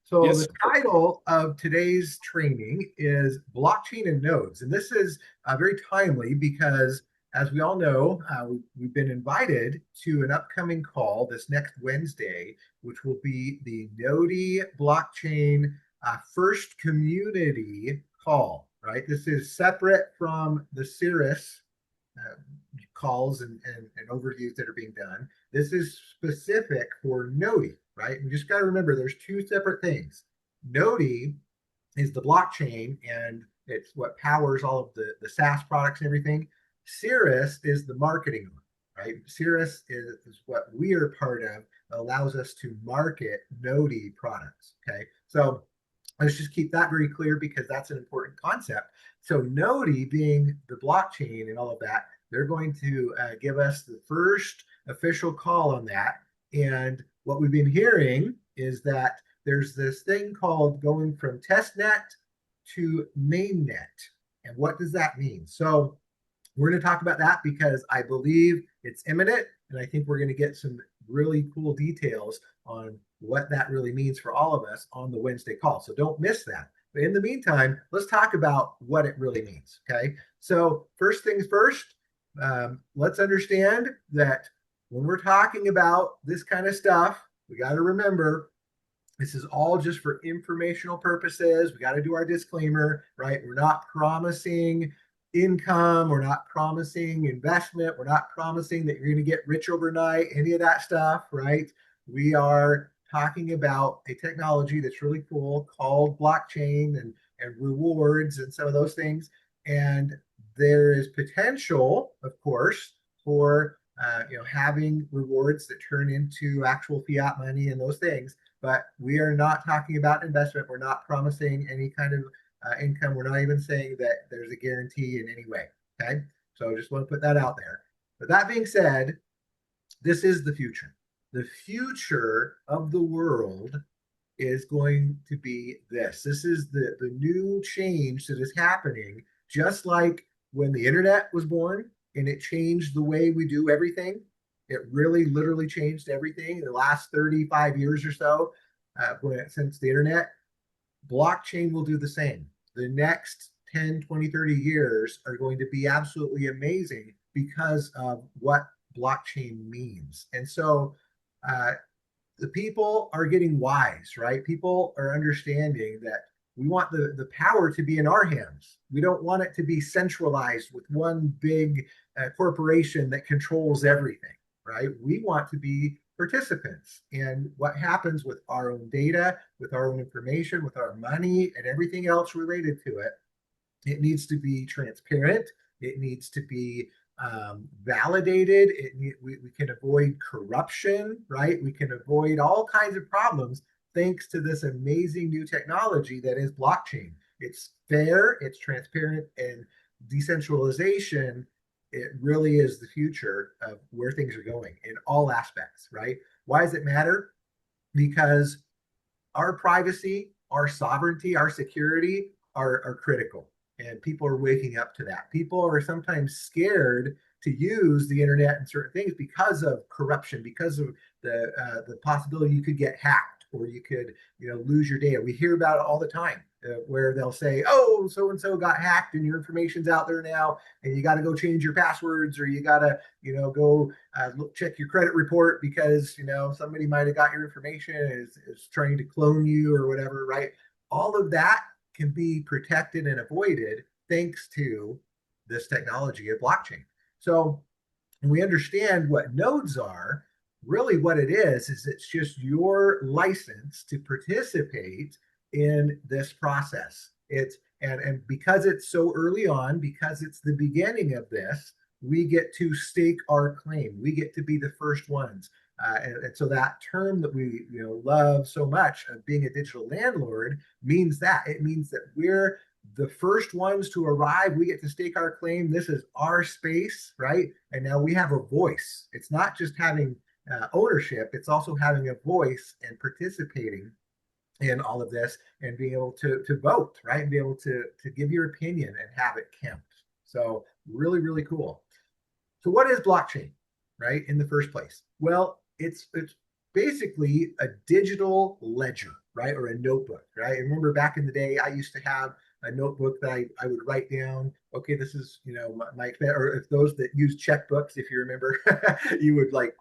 So Yes, the title of today's training is Blockchain and Nodes. And this is very timely because, as we all know, we've been invited to an upcoming call this next Wednesday, which will be the Node Blockchain First Community Call, right? This is separate from the Cirrus uh, calls and overviews that are being done. This is specific for Node, right? We just got to remember there's two separate things. Node is the blockchain and it's what powers all of the SaaS products and everything. Cirrus is the marketing, right? Cirrus is what we are part of, allows us to market Node products. Okay. So let's just keep that very clear because that's an important concept. So Node being the blockchain and all of that, they're going to give us the first official call on that. And what we've been hearing is that there's this thing called going from testnet to mainnet. And what does that mean? So we're going to talk about that because I believe it's imminent. And I think we're going to get some really cool details on what that really means for all of us on the Wednesday call. So don't miss that. But in the meantime, let's talk about what it really means. Okay. So, first things first, let's understand that when we're talking about this kind of stuff, we got to remember this is all just for informational purposes. We got to do our disclaimer, right? We're not promising income. We're not promising investment. We're not promising that you're going to get rich overnight, any of that stuff, right? We are talking about a technology that's really cool called blockchain and rewards and some of those things. And there is potential, of course, for having rewards that turn into actual fiat money and those things. But we are not talking about investment. We're not promising any kind of income. We're not even saying that there's a guarantee in any way. Okay. So I just want to put that out there. But that being said, this is the future. The future of the world is going to be this. This is the new change that is happening, just like when the internet was born and it changed the way we do everything. It really literally changed everything in the last 35 years or so since the internet. Blockchain will do the same. The next 10, 20, 30 years are going to be absolutely amazing because of what blockchain means. And so uh, the people are getting wise, right? People are understanding that we want the power to be in our hands. We don't want it to be centralized with one big corporation that controls everything, right? We want to be participants in what happens with our own data, with our own information, with our money, and everything else related to it. It needs to be transparent. It needs to be validated. We can avoid corruption, right? We can avoid all kinds of problems thanks to this amazing new technology that is blockchain. It's fair, it's transparent, and decentralization, it really is the future of where things are going in all aspects, right? Why does it matter? Because our privacy, our sovereignty, our security are critical. And people are waking up to that. People are sometimes scared to use the internet and certain things because of corruption, because of the possibility you could get hacked or you could lose your data. We hear about it all the time where they'll say, "Oh, so and so got hacked, and your information's out there now, and you got to go change your passwords, or you got to go check your credit report because somebody might have got your information and is trying to clone you or whatever." Right? All of that can be protected and avoided thanks to this technology of blockchain. So when we understand what nodes are, really what it is it's just your license to participate in this process. And because it's so early on, because it's the beginning of this, we get to stake our claim. We get to be the first ones. And so that term that we love so much of being a digital landlord means that it means that we're the first ones to arrive. We get to stake our claim. This is our space, right? And now we have a voice. It's not just having ownership, it's also having a voice and participating in all of this and being able to vote, right? And be able to give your opinion and have it count. So really, really cool. So what is blockchain, right? In the first place? Well, it's basically a digital ledger, right? Or a notebook, right? I remember back in the day, I used to have a notebook that I would write down, okay, this is, my or if those that use checkbooks, if you remember, you would like,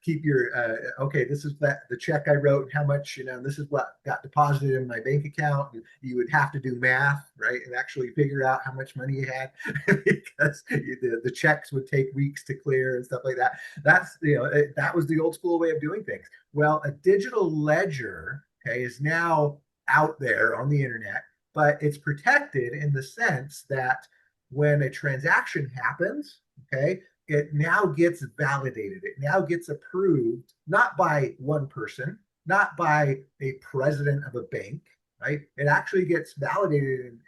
keep your, okay, this is the check I wrote, and how much, this is what got deposited in my bank account. And you would have to do math, right? And actually figure out how much money you had because the checks would take weeks to clear and stuff like that. That was the old school way of doing things. Well, a digital ledger, okay, is now out there on the internet, but it's protected in the sense that when a transaction happens, okay, it now gets validated. It now gets approved, not by one person, not by a president of a bank, right? It actually gets validated and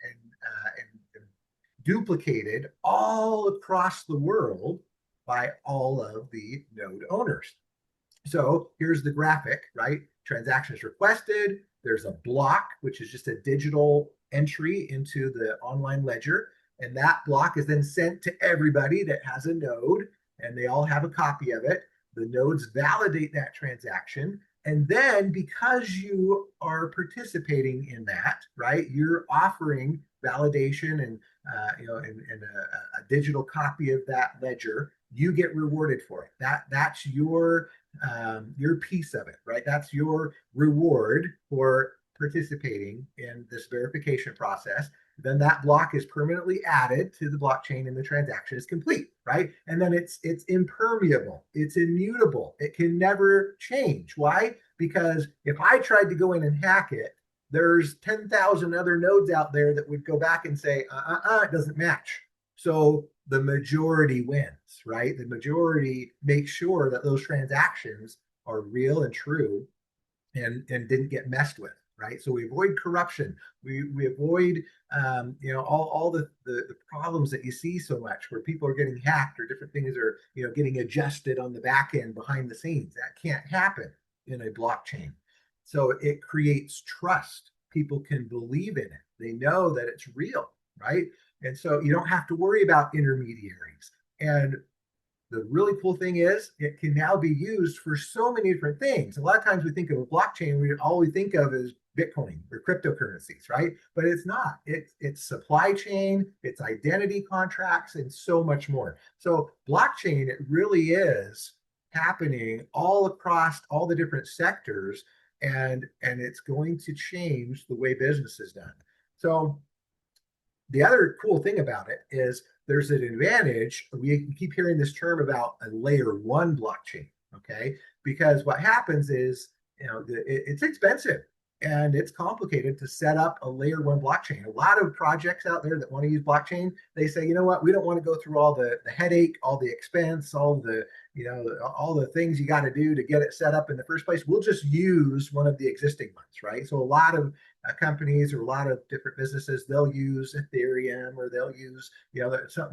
duplicated all across the world by all of the node owners. So here's the graphic, right? Transactions requested. There's a block, which is just a digital entry into the online ledger. And that block is then sent to everybody that has a node, and they all have a copy of it. The nodes validate that transaction. And then because you are participating in that, right, you're offering validation and a digital copy of that ledger, you get rewarded for it. That's your piece of it, right? That's your reward for participating in this verification process. Then that block is permanently added to the blockchain and the transaction is complete, right? And then it's impermeable, it's immutable, it can never change. Why? Because if I tried to go in and hack it, there's 10,000 other nodes out there that would go back and say, it doesn't match. So the majority wins, right? The majority makes sure that those transactions are real and true and didn't get messed with, right? So we avoid corruption. We avoid all the problems that you see so much where people are getting hacked or different things are getting adjusted on the back end behind the scenes. That can't happen in a blockchain. So it creates trust. People can believe in it. They know that it's real, right? And so you don't have to worry about intermediaries. And the really cool thing is it can now be used for so many different things. A lot of times we think of a blockchain, all we think of is Bitcoin or cryptocurrencies, right? But it's not. It's supply chain, it's identity contracts, and so much more. So blockchain, it really is happening all across all the different sectors, and it's going to change the way business is done. So the other cool thing about it is there's an advantage. We keep hearing this term about a layer one blockchain, okay? Because what happens is, it's expensive and it's complicated to set up a layer one blockchain. A lot of projects out there that want to use blockchain, they say, you know what, we don't want to go through all the headache, all the expense, all the things you got to do to get it set up in the first place. We'll just use one of the existing ones, right? So a lot of companies or a lot of different businesses, they'll use Ethereum or they'll use,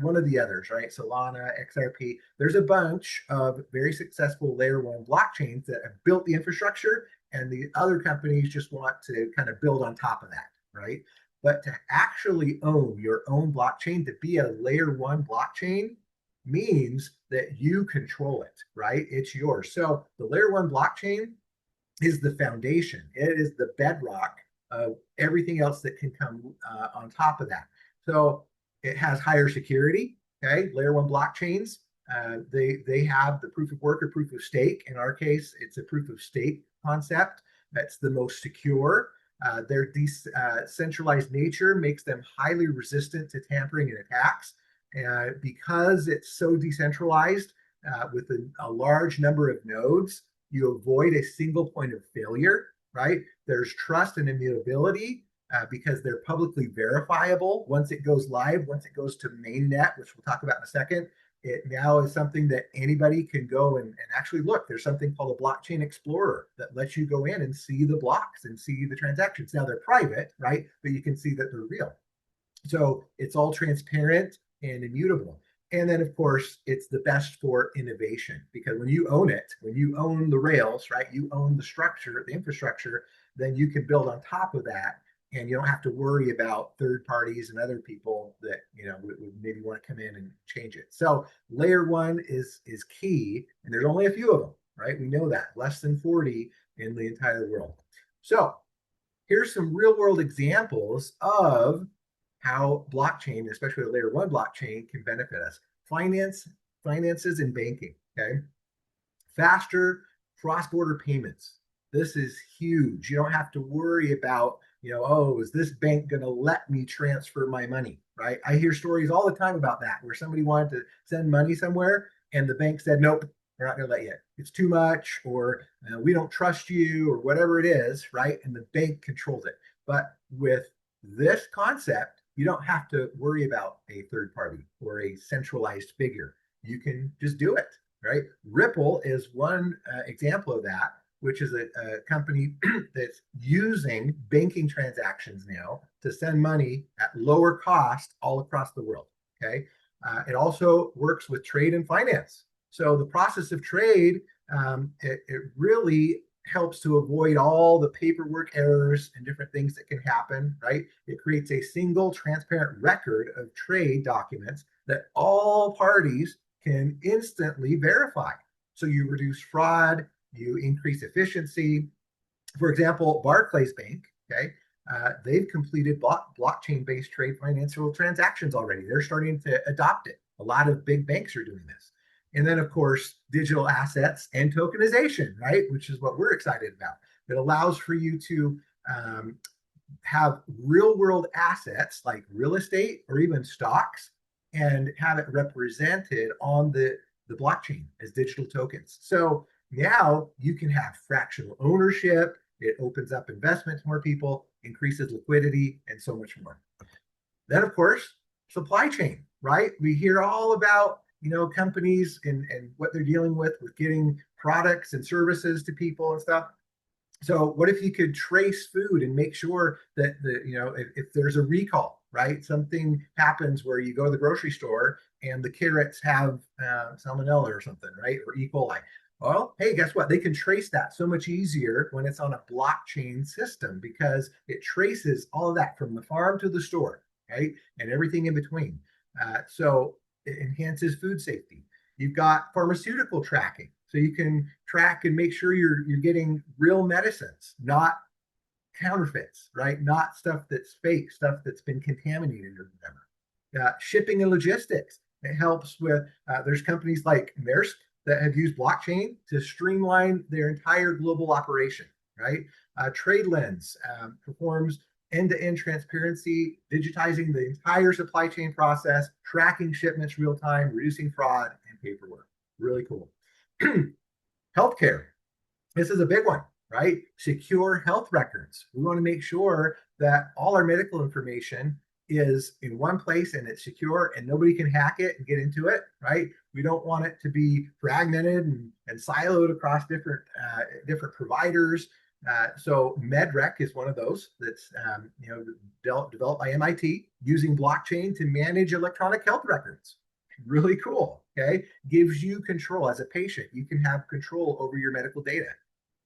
one of the others, right? Solana, XRP. There's a bunch of very successful layer one blockchains that have built the infrastructure, and the other companies just want to kind of build on top of that, right? But to actually own your own blockchain, to be a layer one blockchain, means that you control it, right? It's yours. So the layer one blockchain is the foundation. It is the bedrock of everything else that can come on top of that. So it has higher security. Okay, layer one blockchains, they have the proof of work or proof of stake. In our case, it's a proof of stake concept. That's the most secure. Their decentralized nature makes them highly resistant to tampering and attacks. Because it's so decentralized with a large number of nodes, you avoid a single point of failure, right? There's trust and immutability because they're publicly verifiable. Once it goes live, once it goes to mainnet, which we'll talk about in a second, it now is something that anybody can go and actually look. There's something called a blockchain explorer that lets you go in and see the blocks and see the transactions. Now they're private, right? But you can see that they're real. So it's all transparent and immutable. And then, of course, it's the best for innovation because when you own it, when you own the rails, right, you own the structure, the infrastructure, then you can build on top of that. And you don't have to worry about third parties and other people that would maybe want to come in and change it. So layer one is key, and there's only a few of them, right? We know that less than 40 in the entire world. So here's some real world examples of how blockchain, especially the layer one blockchain, can benefit us. Finances and banking. Okay. Faster cross-border payments. This is huge. You don't have to worry about, oh, is this bank going to let me transfer my money? Right. I hear stories all the time about that, where somebody wanted to send money somewhere and the bank said, nope, we're not going to let you. It's too much, or we don't trust you, or whatever it is. Right. And the bank controls it. But with this concept, you don't have to worry about a third party or a centralized figure. You can just do it, right? Ripple is one example of that, which is a company that's using banking transactions now to send money at lower cost all across the world. Okay. It also works with trade and finance. So the process of trade, it really helps to avoid all the paperwork errors and different things that can happen, right? It creates a single transparent record of trade documents that all parties can instantly verify. So you reduce fraud, you increase efficiency. For example, Barclays Bank, okay, they've completed blockchain-based trade financial transactions already. They're starting to adopt it. A lot of big banks are doing this. And then, of course, digital assets and tokenization, right, which is what we're excited about. It allows for you to have real world assets like real estate or even stocks and have it represented on the blockchain as digital tokens. So now you can have fractional ownership. It opens up investment to more people, increases liquidity, and so much more. Then, of course, supply chain, right? We hear all about companies and what they're dealing with getting products and services to people and stuff. So what if you could trace food and make sure that if there's a recall, right? Something happens where you go to the grocery store and the carrots have salmonella or something, right? Or E. coli. Well, hey, guess what? They can trace that so much easier when it's on a blockchain system because it traces all of that from the farm to the store, right? And everything in between. So it enhances food safety. You've got pharmaceutical tracking. So you can track and make sure you're getting real medicines, not counterfeits, right? Not stuff that's fake, stuff that's been contaminated or whatever. Shipping and logistics. It helps with, there's companies like Maersk that have used blockchain to streamline their entire global operation, right? TradeLens performs end-to-end transparency, digitizing the entire supply chain process, tracking shipments real time, reducing fraud and paperwork. Really cool. Healthcare. This is a big one, right? Secure health records. We want to make sure that all our medical information is in one place and it's secure and nobody can hack it and get into it, right? We don't want it to be fragmented and siloed across different providers. So MedRec is one of those that's developed by MIT using blockchain to manage electronic health records. Really cool. Okay, gives you control as a patient. You can have control over your medical data.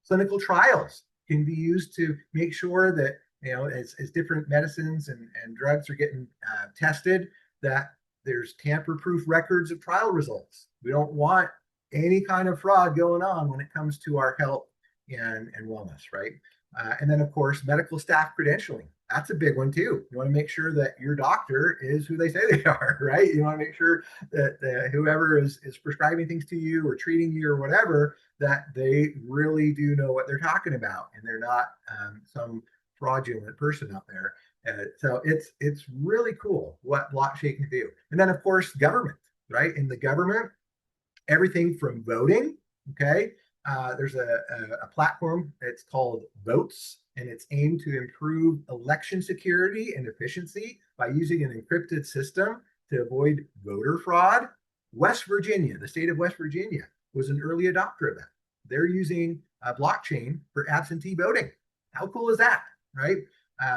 Clinical trials can be used to make sure that as different medicines and drugs are getting tested, that there's tamper-proof records of trial results. We don't want any kind of fraud going on when it comes to our health and wellness, right? And then, of course, medical staff credentialing. That's a big one too. You want to make sure that your doctor is who they say they are, right? You want to make sure that whoever is prescribing things to you or treating you or whatever, that they really do know what they're talking about and they're not some fraudulent person out there. So it's really cool what blockchain can do. And then, of course, government, right? In the government, everything from voting, okay? There's a platform. It's called Votes, and it's aimed to improve election security and efficiency by using an encrypted system to avoid voter fraud. West Virginia, the state of West Virginia, was an early adopter of that. They're using a blockchain for absentee voting. How cool is that, right?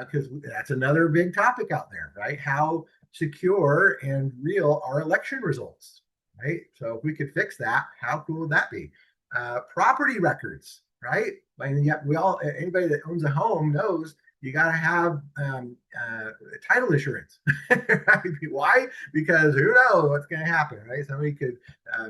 Because that's another big topic out there, right? How secure and real are election results, right? So if we could fix that, how cool would that be? Property records, right? I mean, we all, anybody that owns a home knows you got to have title insurance. Right? Why? Because who knows what's going to happen, right? Somebody could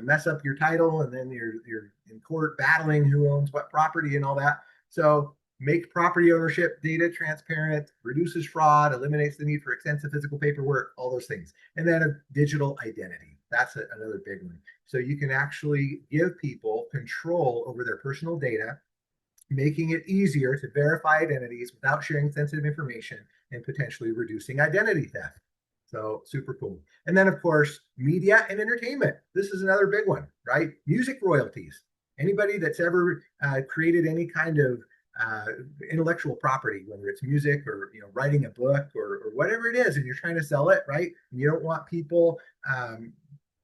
mess up your title, and then you're in court battling who owns what property and all that. So make property ownership data transparent, reduces fraud, eliminates the need for extensive physical paperwork, all those things. And then a digital identity. That's another big one. So you can actually give people control over their personal data, making it easier to verify identities without sharing sensitive information and potentially reducing identity theft. So super cool. And then, of course, media and entertainment. This is another big one, right? Music royalties. Anybody that's ever created any kind of uh, intellectual property, whether it's music or writing a book or whatever it is, and you're trying to sell it, right? And you don't want people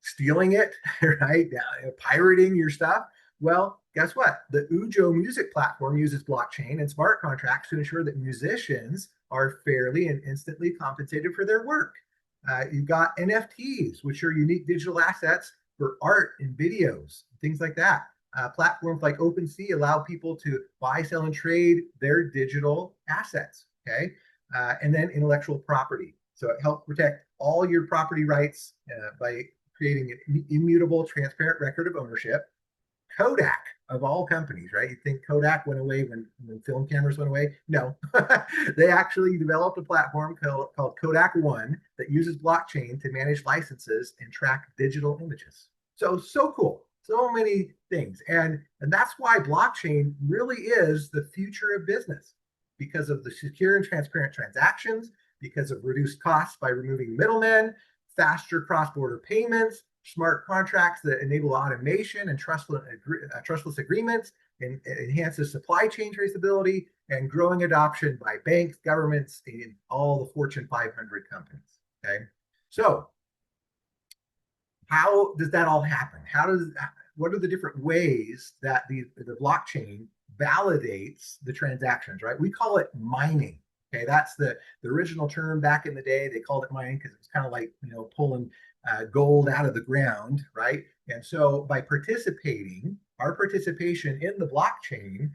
stealing it, right? Pirating your stuff. Well, guess what? The Ujo music platform uses blockchain and smart contracts to ensure that musicians are fairly and instantly compensated for their work. You've got NFTs, which are unique digital assets for art and videos, things like that. Platforms like OpenSea allow people to buy, sell, and trade their digital assets. Okay. And then intellectual property. So it helps protect all your property rights by creating an immutable, transparent record of ownership. Kodak, of all companies, right? You think Kodak went away when film cameras went away? No, they actually developed a platform called Kodak One that uses blockchain to manage licenses and track digital images. So cool. So many things. And that's why blockchain really is the future of business because of the secure and transparent transactions, because of reduced costs by removing middlemen, faster cross-border payments, smart contracts that enable automation and trustless agreements, and enhances supply chain traceability and growing adoption by banks, governments, and all the Fortune 500 companies. Okay, so how does that all happen? What are the different ways that the blockchain validates the transactions? Right, we call it mining. Okay, that's the original term back in the day. They called it mining because it was kind of like pulling gold out of the ground, right? And so by participating, our participation in the blockchain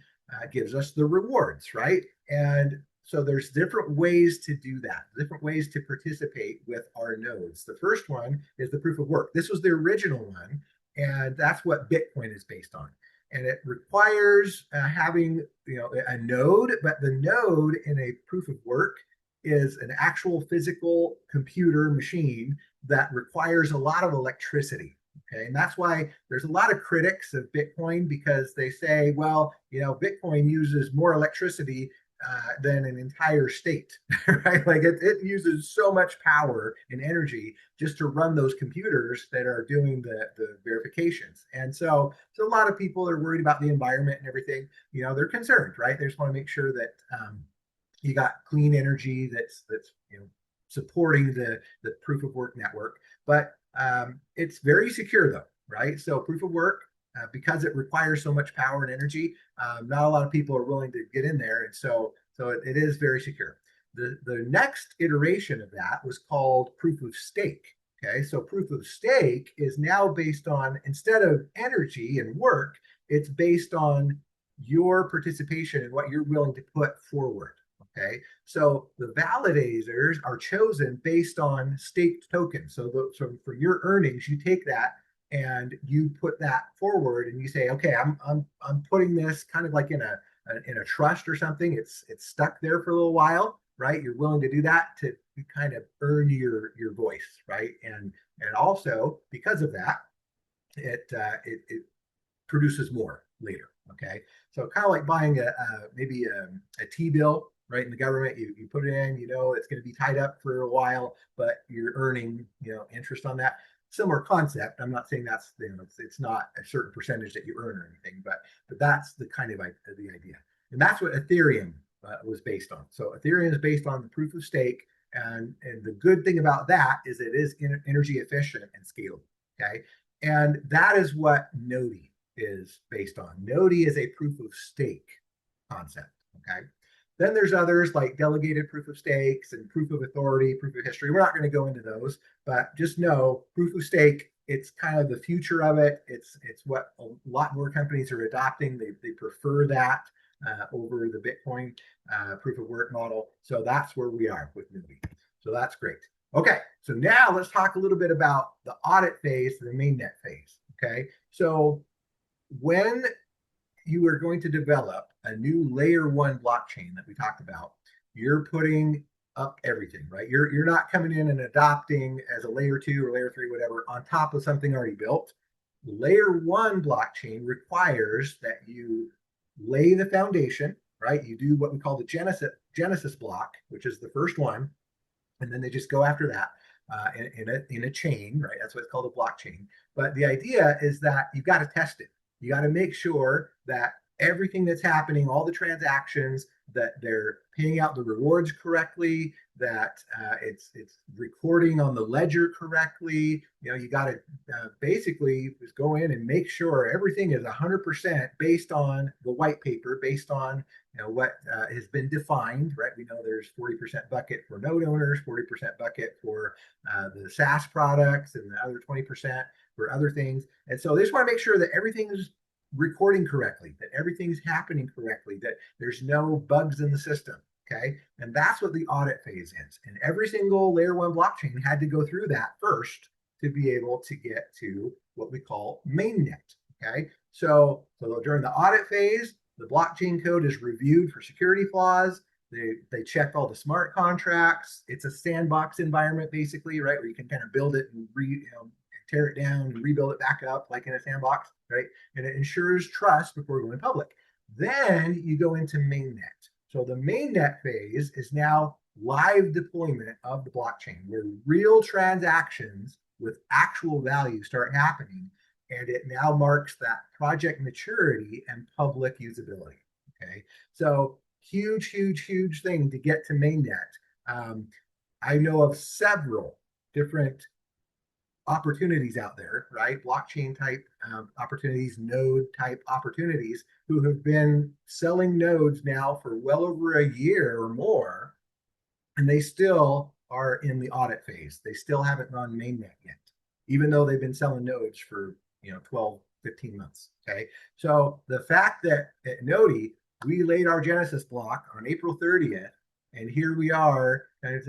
gives us the rewards, right? And so there's different ways to do that, different ways to participate with our nodes. The first one is the proof of work. This was the original one, and that's what Bitcoin is based on. And it requires having a node, but the node in a proof of work is an actual physical computer machine that requires a lot of electricity. Okay. And that's why there's a lot of critics of Bitcoin because they say, well, Bitcoin uses more electricity than an entire state, right? Like it uses so much power and energy just to run those computers that are doing the verifications. And so a lot of people are worried about the environment and everything. They're concerned, right? They just want to make sure that you got clean energy that's supporting the proof of work network. But it's very secure though, right? So proof of work, because it requires so much power and energy, not a lot of people are willing to get in there, and so it is very secure. The next iteration of that was called proof of stake. Okay, so proof of stake is now based on, instead of energy and work, it's based on your participation and what you're willing to put forward. Okay, so the validators are chosen based on staked tokens. So for your earnings, you take that and you put that forward, and you say, okay, I'm putting this kind of like in a trust or something. It's stuck there for a little while, right? You're willing to do that to kind of earn your voice, right? And also because of that, it produces more later. Okay, so kind of like buying maybe a T-bill, right? In the government, you put it in, it's going to be tied up for a while, but you're earning interest on that. Similar concept. I'm not saying that's it's not a certain percentage that you earn or anything, but that's the kind of the idea, and that's what Ethereum was based on. So Ethereum is based on the proof of stake, and the good thing about that is it is energy efficient and scalable. Okay, and that is what Nodi is based on. Nodi is a proof of stake concept. Okay. Then there's others like delegated proof of stakes and proof of authority, proof of history. We're not going to go into those, but just know proof of stake, it's kind of the future of it. It's what a lot more companies are adopting. They prefer that over the Bitcoin proof of work model. So that's where we are with Nodi. So that's great. Okay, so now let's talk a little bit about the audit phase and the mainnet phase. Okay, so when you are going to develop a new layer one blockchain that we talked about, you're putting up everything, right? You're not coming in and adopting as a layer two or layer three, whatever, on top of something already built. Layer one blockchain requires that you lay the foundation, right? You do what we call the Genesis block, which is the first one, and then they just go after that in a chain, right? That's what it's called, a blockchain. But the idea is that you've got to test it. You got to make sure that everything that's happening, all the transactions, that they're paying out the rewards correctly, that it's recording on the ledger correctly. You know, you got to basically just go in and make sure everything is 100% based on the white paper, based on what has been defined, right? We know there's 40% bucket for node owners, 40% bucket for the SaaS products, and the other 20% for other things. And so they just want to make sure that everything is recording correctly, that everything's happening correctly, that there's no bugs in the system. Okay. And that's what the audit phase is. And every single layer one blockchain had to go through that first to be able to get to what we call mainnet. Okay. So during the audit phase, the blockchain code is reviewed for security flaws. They check all the smart contracts. It's a sandbox environment, basically, right? Where you can kind of build it and tear it down and rebuild it back up like in a sandbox, right? And it ensures trust before going public. Then you go into mainnet. So the mainnet phase is now live deployment of the blockchain, where real transactions with actual value start happening. And it now marks that project maturity and public usability. Okay. So huge, huge, huge thing to get to mainnet. I know of several different opportunities out there, right? Blockchain type opportunities, node type opportunities, who have been selling nodes now for well over a year or more, and they still are in the audit phase. They still haven't gone mainnet yet, even though they've been selling nodes for 12, 15 months. Okay. So the fact that at Nodi, we laid our Genesis block on April 30th, and here we are kind of,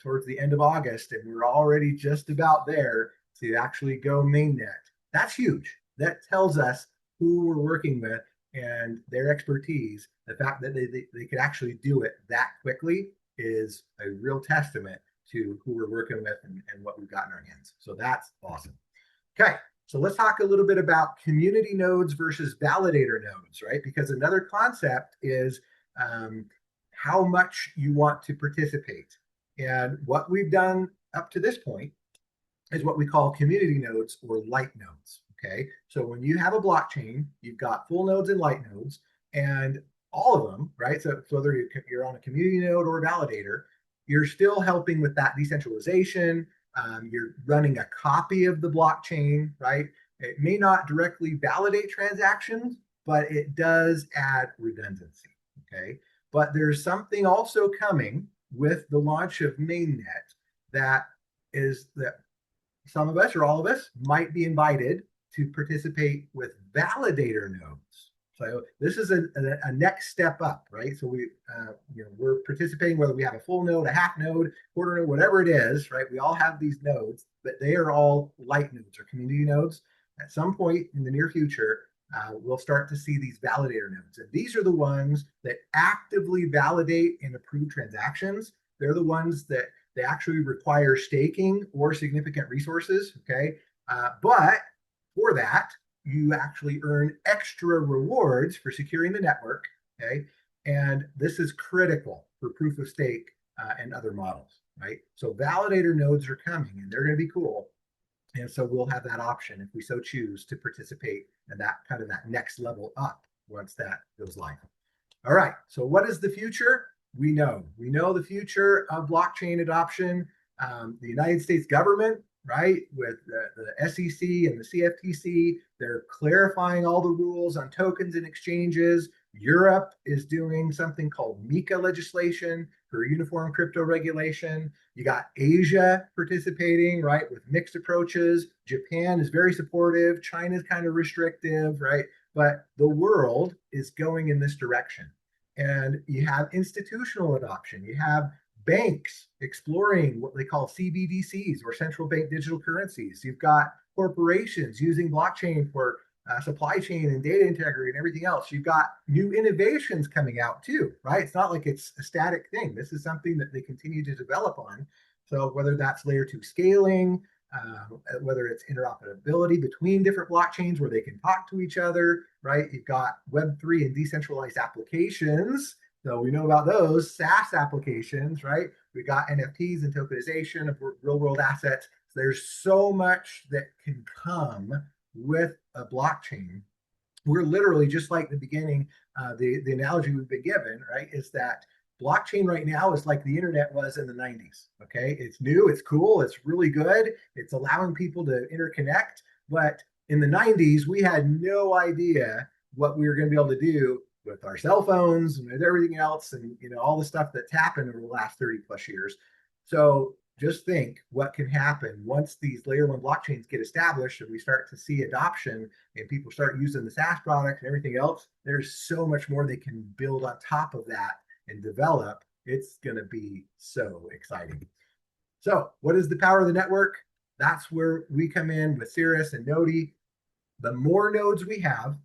towards the end of August, and we're already just about there to actually go mainnet. That's huge. That tells us who we're working with and their expertise. The fact that they could actually do it that quickly is a real testament to who we're working with and what we've got in our hands. So that's awesome. Okay. So let's talk a little bit about community nodes versus validator nodes, right? Because another concept is how much you want to participate. And what we've done up to this point is what we call community nodes or light nodes. Okay. So when you have a blockchain, you've got full nodes and light nodes, and all of them, right? So whether you're on a community node or a validator, you're still helping with that decentralization. You're running a copy of the blockchain, right? It may not directly validate transactions, but it does add redundancy. Okay. But there's something also coming with the launch of mainnet that some of us or all of us might be invited to participate with validator nodes. So this is a next step up, right? So we're participating, whether we have a full node, a half node, quarter node, whatever it is, right? We all have these nodes, but they are all light nodes or community nodes. At some point in the near future, we'll start to see these validator nodes. And these are the ones that actively validate and approve transactions. They're the ones that they actually require staking or significant resources. Okay. But for that, you actually earn extra rewards for securing the network. Okay. And this is critical for proof of stake and other models, right? So validator nodes are coming, and they're going to be cool. And so we'll have that option if we so choose to participate in that kind of that next level up once that goes live. All right. So what is the future? We know the future of blockchain adoption. The United States government, right, with the SEC and the CFTC, they're clarifying all the rules on tokens and exchanges. Europe is doing something called MiCA legislation for uniform crypto regulation. You got Asia participating, right, with mixed approaches. Japan is very supportive. China is kind of restrictive, right? But the world is going in this direction. And you have institutional adoption. You have banks exploring what they call CBDCs or central bank digital currencies. You've got corporations using blockchain for supply chain and data integrity and everything else. You've got new innovations coming out too, right? It's not like it's a static thing. This is something that they continue to develop on. So whether that's layer two scaling, whether it's interoperability between different blockchains where they can talk to each other, right? You've got Web3 and decentralized applications. So we know about those SaaS applications, right? We got NFTs and tokenization of real world assets. So there's so much that can come with a blockchain. We're literally just like the beginning, the analogy we've been given, right, is that blockchain right now is like the internet was in the 90s. Okay. It's new, it's cool, it's really good, it's allowing people to interconnect. But in the 90s, we had no idea what we were going to be able to do with our cell phones and with everything else, and all the stuff that's happened over the last 30 plus years. So just think what can happen once these layer one blockchains get established and we start to see adoption and people start using the SaaS products and everything else. There's so much more they can build on top of that and develop. It's going to be so exciting. So what is the power of the network? That's where we come in with Cirrus and Noti. The more nodes we have,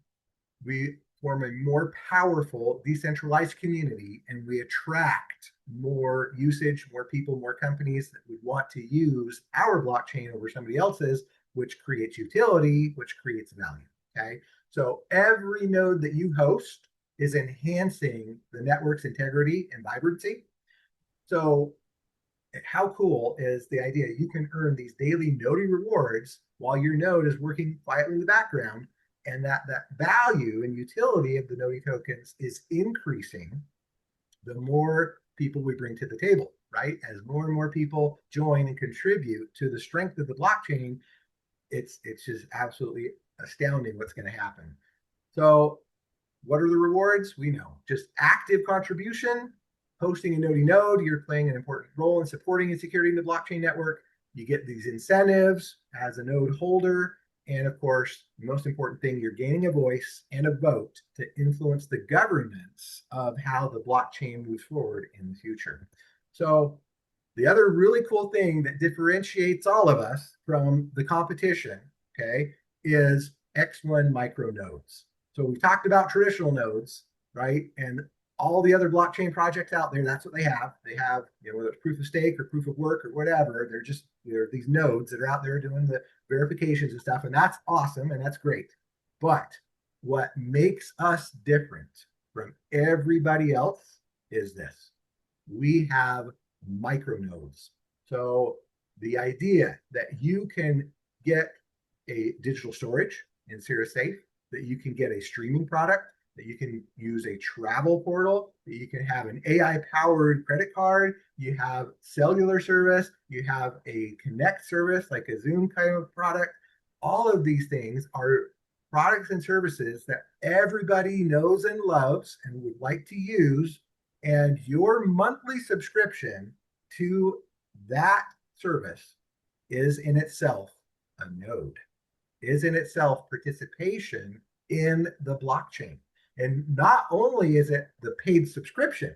we form a more powerful decentralized community, and we attract more usage, more people, more companies that would want to use our blockchain over somebody else's, which creates utility, which creates value. Okay. So every node that you host is enhancing the network's integrity and vibrancy. So how cool is the idea you can earn these daily Noti rewards while your node is working quietly in the background, and that value and utility of the Noti tokens is increasing the more people we bring to the table, right? As more and more people join and contribute to the strength of the blockchain, it's just absolutely astounding what's going to happen. So what are the rewards? We know just active contribution, hosting a Noti node, you're playing an important role in supporting and securing the blockchain network. You get these incentives as a node holder. And of course, the most important thing, you're gaining a voice and a vote to influence the governance of how the blockchain moves forward in the future. So the other really cool thing that differentiates all of us from the competition, okay, is X1 micro nodes. So we've talked about traditional nodes, right? And all the other blockchain projects out there, that's what they have. They have, whether it's proof of stake or proof of work or whatever, they're these nodes that are out there doing the verifications and stuff. And that's awesome and that's great. But what makes us different from everybody else is this. We have micronodes. So the idea that you can get a digital storage in Cirrus Safe, that you can get a streaming product, that you can use a travel portal, that you can have an AI-powered credit card, you have cellular service, you have a Connect service like a Zoom kind of product. All of these things are products and services that everybody knows and loves and would like to use. And your monthly subscription to that service is in itself a node, is in itself participation in the blockchain. And not only is it the paid subscription,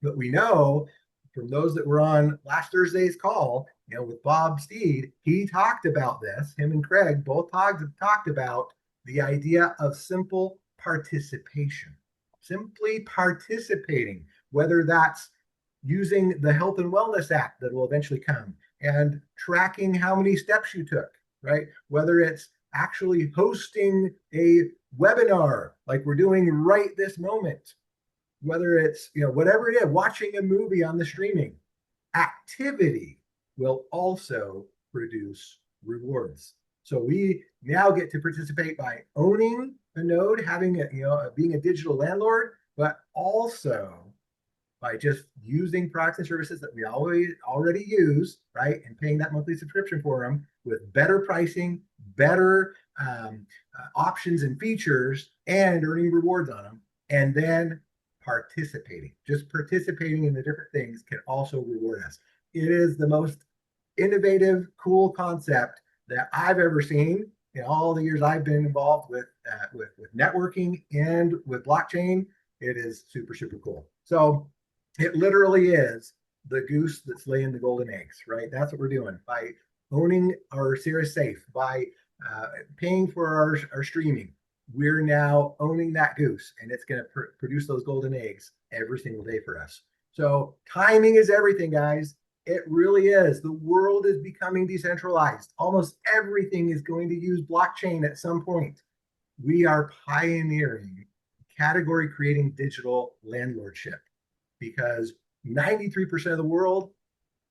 but we know from those that were on last Thursday's call, with Bob Steed, he talked about this. Him and Craig both talked about the idea of simple participation, simply participating, whether that's using the health and wellness app that will eventually come and tracking how many steps you took, right? Whether it's actually hosting a webinar like we're doing right this moment, whether it's, whatever it is, watching a movie on the streaming, activity will also produce rewards. So we now get to participate by owning a node, having being a digital landlord, but also by just using products and services that we already use, right? And paying that monthly subscription for them with better pricing, better options and features, and earning rewards on them. And then just participating in the different things can also reward us. It is the most innovative, cool concept that I've ever seen in all the years I've been involved with networking and with blockchain. It is super, super cool. So it literally is the goose that's laying the golden eggs, right? That's what we're doing by owning our Cirrus Safe, by paying for our streaming. We're now owning that goose, and it's going to produce those golden eggs every single day for us. So timing is everything, guys. It really is. The world is becoming decentralized. Almost everything is going to use blockchain at some point. We are pioneering category creating digital landlordship because 93% of the world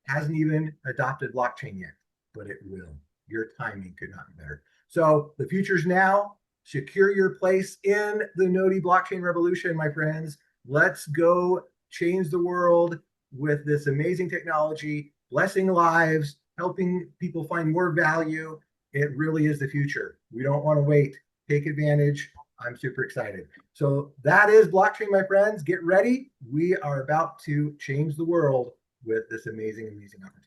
hasn't even adopted blockchain yet, but it will. Your timing could not be better. So the future's now. Secure your place in the Noti blockchain revolution, my friends. Let's go change the world with this amazing technology, blessing lives, helping people find more value. It really is the future. We don't want to wait. Take advantage. I'm super excited. So that is blockchain, my friends. Get ready. We are about to change the world with this amazing, amazing opportunity.